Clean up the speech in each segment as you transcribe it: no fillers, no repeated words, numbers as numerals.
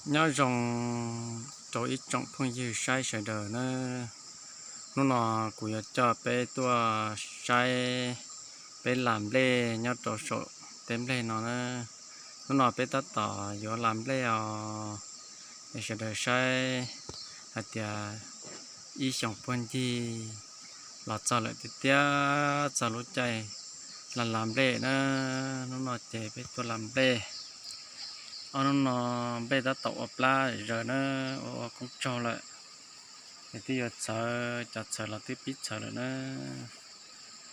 nhớ rong chỗ ít trọng phong dư sai sợi đời nó nọ của cho bé tua sai bé làm lê nhớ chỗ số tem lê nó nọ bé tát tỏ vô làm lê để sợi đời sai hạt tiệt ít trọng phong dư là cho lại tiệt cho lối chạy là làm lê nó nọ chạy bé tua làm lê nó bây giờ tàu pla rồi nó cũng cho lại thì giờ sợ là tiếp biết sợ rồi nó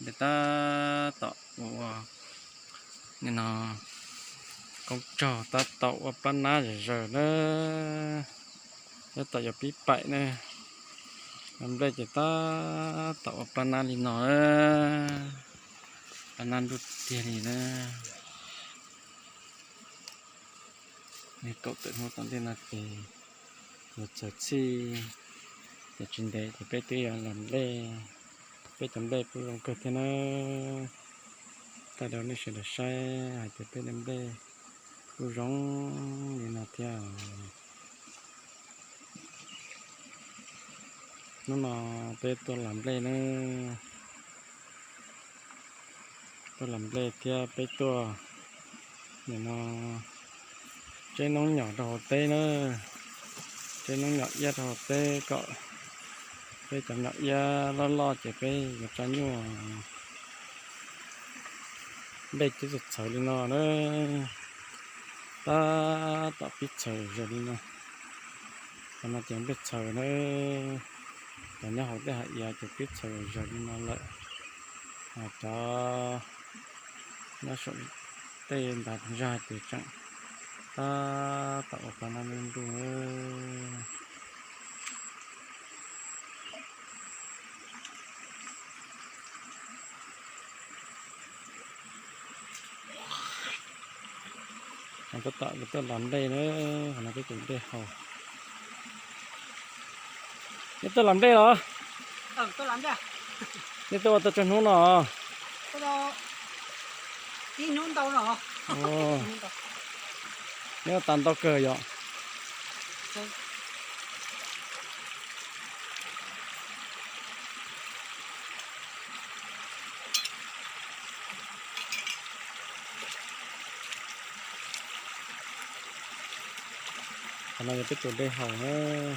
người ta tàu nên nó cũng cho ta tàu pla na rồi nó tàu giờ biết bậy nè làm đây thì ta tàu pla na đi nó pla na đút tiền thì nó này cậu tự mua con tên là thì một giờ chi để chuyển đấy thì bé tươi làm lê bé chấm lê phụ lòng cơ thế nó ta đâu nó sẽ được sai hay thì bé làm lê phụ rong như nào theo nó mà bé tôi làm lê nữa tôi làm lê theo bé tôi để nó trên nó nhỏ đầu tê nữa trên nó nhỏ da đầu tê cọ cái chậm nhỏ da lo chỉ cái một trái nhua đây chỉ được sờ đi nó nữa ta tập biết sờ rồi đi nó còn nó chẳng biết sờ nữa còn nhớ học cái hạt da chỉ biết sờ rồi đi nó lại cho nó sợ tên đặt ra từ chẳng ta tạo ra nên đúng nó có tạo cái làm đây nữa nó cái cũng đây hầu cái tôi làm đây rồi tôi làm đây cái tôi chân hú nó tôi đâu đi nún đâu rồi nếu tàn tao cờ vậy cái này cái chỗ đây hầu nữa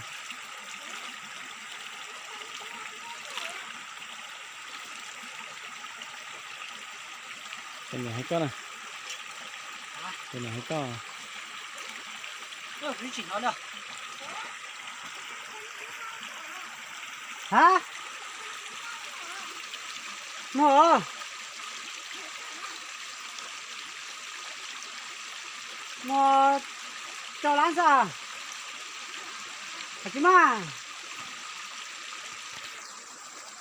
cái này hay có này cái này hay có cái chỉ nó được hả mua mua cho láng sao hả chứ mà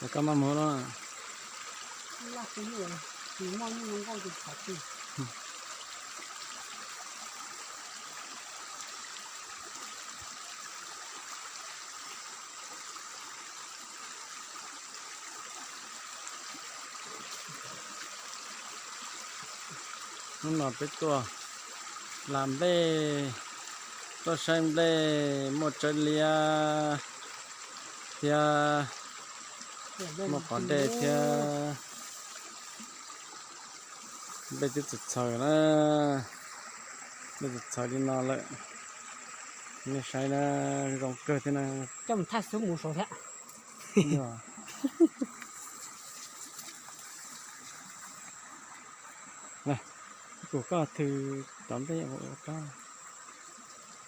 cái cam mà mua đó là cái gì chỉ mong muốn có được thật gì nó là cái tua làm bê tôi xem bê một chân lia thì một con đề thì bê tiếp tục chờ nữa bê tiếp chờ đi nó lại nó sai nó rong cơ thế này trong thay số một số thế này của có thứ tóm đấy có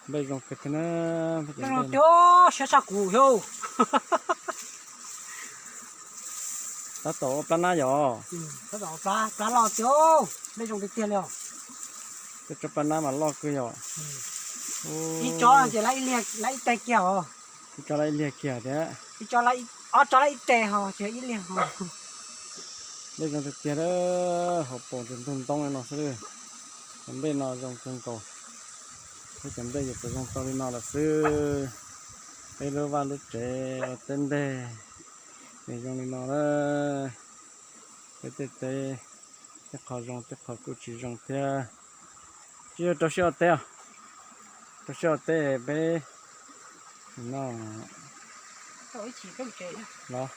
bây giờ cái thế nó cho sẽ sao củ heo ta tổ plana rồi cái đó cá lò cho đây trong cái tiền liệu cái cho plana mà lo cười rồi đi cho thì lấy tay kéo cho lại liệt kìa đấy đi cho lấy tay họ chứ ít liền họ bây giờ thực tiền đó hộp bột trên thùng tông này nó sẽ được còn bên nó dòng thùng cầu cái chấm đây thì dòng tàu bên nó là sư đây lô va lô trẻ tên đề để dòng bên nó đó cái tê tê cái khó dòng cái khó cứ chỉ dòng theo chưa cho xíu teo tôi cho tê bé nó tôi chỉ trong chế nó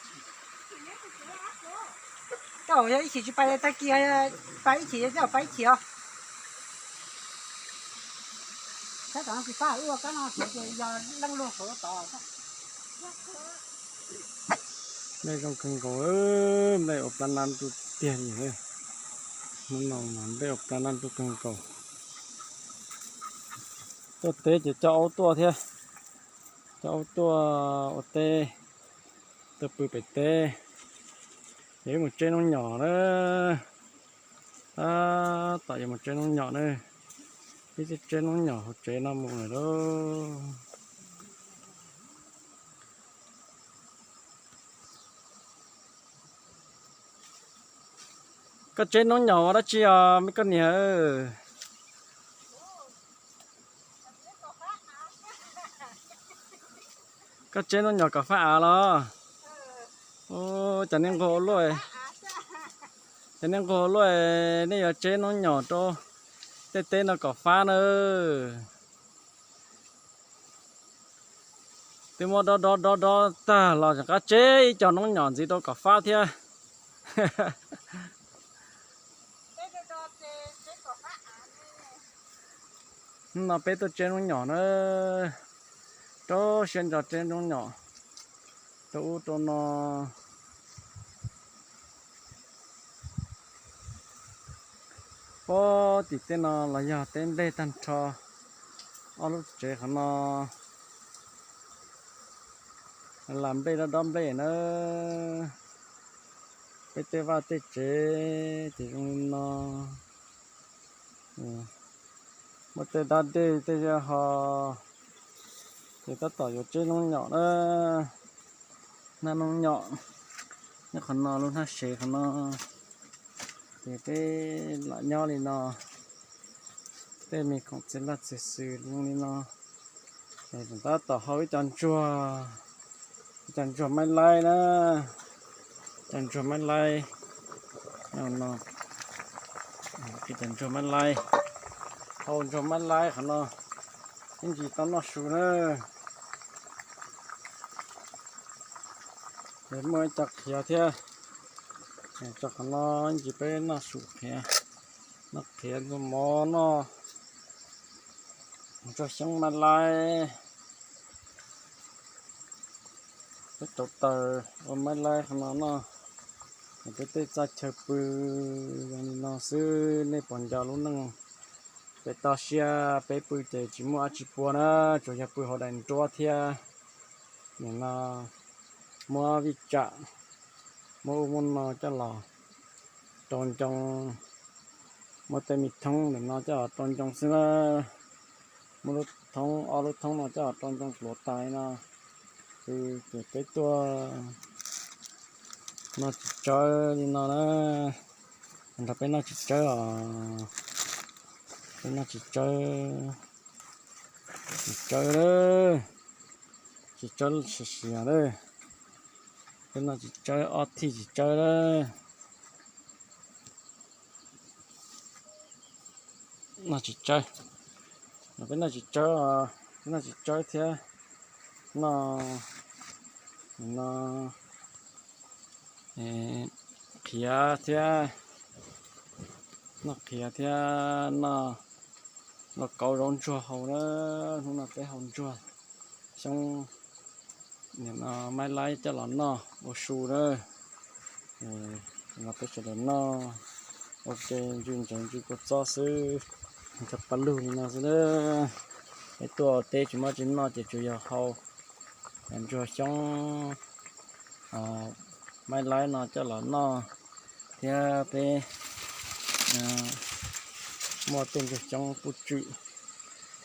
cháu一起去掰他鸡还掰一起叫掰一起啊。他当时把我刚刚说的要冷落河到。 đây trong cần cầu ơi đây ở plan lan tu tiền gì đây nó nòng nằm đây ở plan lan tu cần cầu tôi tế chỉ cho ô tô thế cho ô tô ô tê tôi bự bể tê để một trên nó nhỏ nữa tại vì một trên nó nhỏ nữa cái trên nó nhỏ trên nó một người đó cái trên nó nhỏ đó chị à mấy con nhớ cái trên nó nhỏ cả phá lo ô chẳng nên cô luôn chẳng nên cô luôn đây ở trên nó nhỏ cho tên nó cả phá nữa thì mà đó ta là chẳng cá chế cho nó nhỏ gì đâu cả phá thế nó bé tôi trên nó nhỏ nữa cho xem cho trên nó nhỏ cho nó có thì tên nó là giờ tên đây tan cho ở lúc chế nó làm đây nó đâm đây nữa bây giờ vào tết chế thì nó một tết đã đi tết giờ họ thì ta tỏ trên nó nhỏ nữa nó nhỏ nó còn nó luôn ha xế còn nó thì cái loại nho này nó cái mình cũng sẽ là xử luôn đi nó để chúng ta tỏ hơi chăn chua máy lai nữa chăn chua máy lai nó cái chăn chua máy lai hồn chua máy lai còn nó những gì tao nó sụn nữa để mới chặt kia thế chặt nó chỉ bé nó sụn kia nó kia nó mò nó cho sáng máy lai cái chỗ tờ ở máy lai nó cái tết ra chơi bự nó xứ này còn giàu luôn nè bé tao xia bé bự thì chỉ mua chỉ buồn á chủ nhà bự họ đánh cho thia nên là mua vịt chả mua món nó cho lò trong mua tay mít thông để nó cho trong xưa mua lúc thông ở lúc thông nó cho trong lỗ tai nó thì cái tua nó chỉ chơi nó mình thấy nó chỉ chơi nó chỉ chơi đấy chỉ chơi xì đấy nó chỉ chơi ở thì chỉ chơi đấy nó chỉ chơi nó chỉ chơi nó chỉ chơi thế nó khía thế nó cầu rốn chùa hầu đó nó là cái hòn chùa xong nó mai lấy cho nó ô su đó nó cái chỗ nó ok chuyên chẳng chỉ có cho sư chặt bắn lùn nó đó cái tua tê chúng nó chỉ chủ yếu hầu làm cho xong mai lấy nó cho nó theo về mua tiền cho trong bút chữ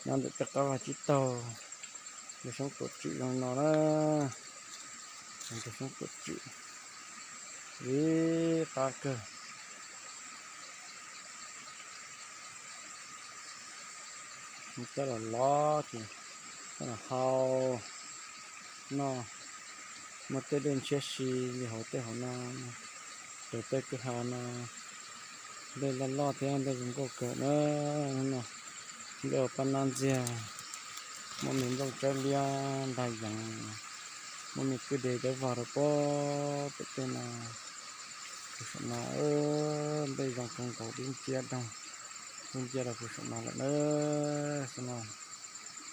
nó được tất cả chỉ tàu để trong bút chữ nó đó để trong bút chữ với ta cơ rất là lo thì rất là hao nó mà tới đến chết gì thì họ tới họ nó tới tới cái họ nó đây là lo thì anh đây cũng có cỡ nữa nó giờ pan nan dè một mình trong chơi lia đại dạng một mình cứ để cái vào đó có cái tên là phụ sụn nó đây dòng con cầu bên kia là phụ sụn nó lại nữa xem nào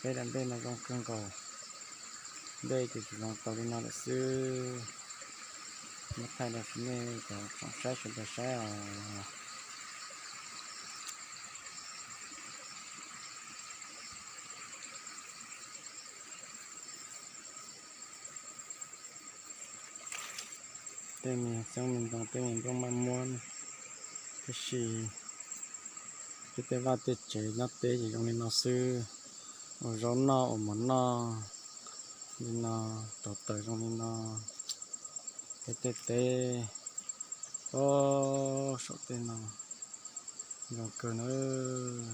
đây là dòng con cầu đây thì dòng cầu bên nào là xưa nó thay là phía này có trong trái à tên mình xong mình dòng tên mình trong mâm muôn cái gì cái tên va tê chế nó tê gì trong này nó sư ở gió nó ở món nó nên nó tổ tới trong này nó cái tê tê có số tên nào dòng cờ nữa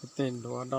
cái tên đó đó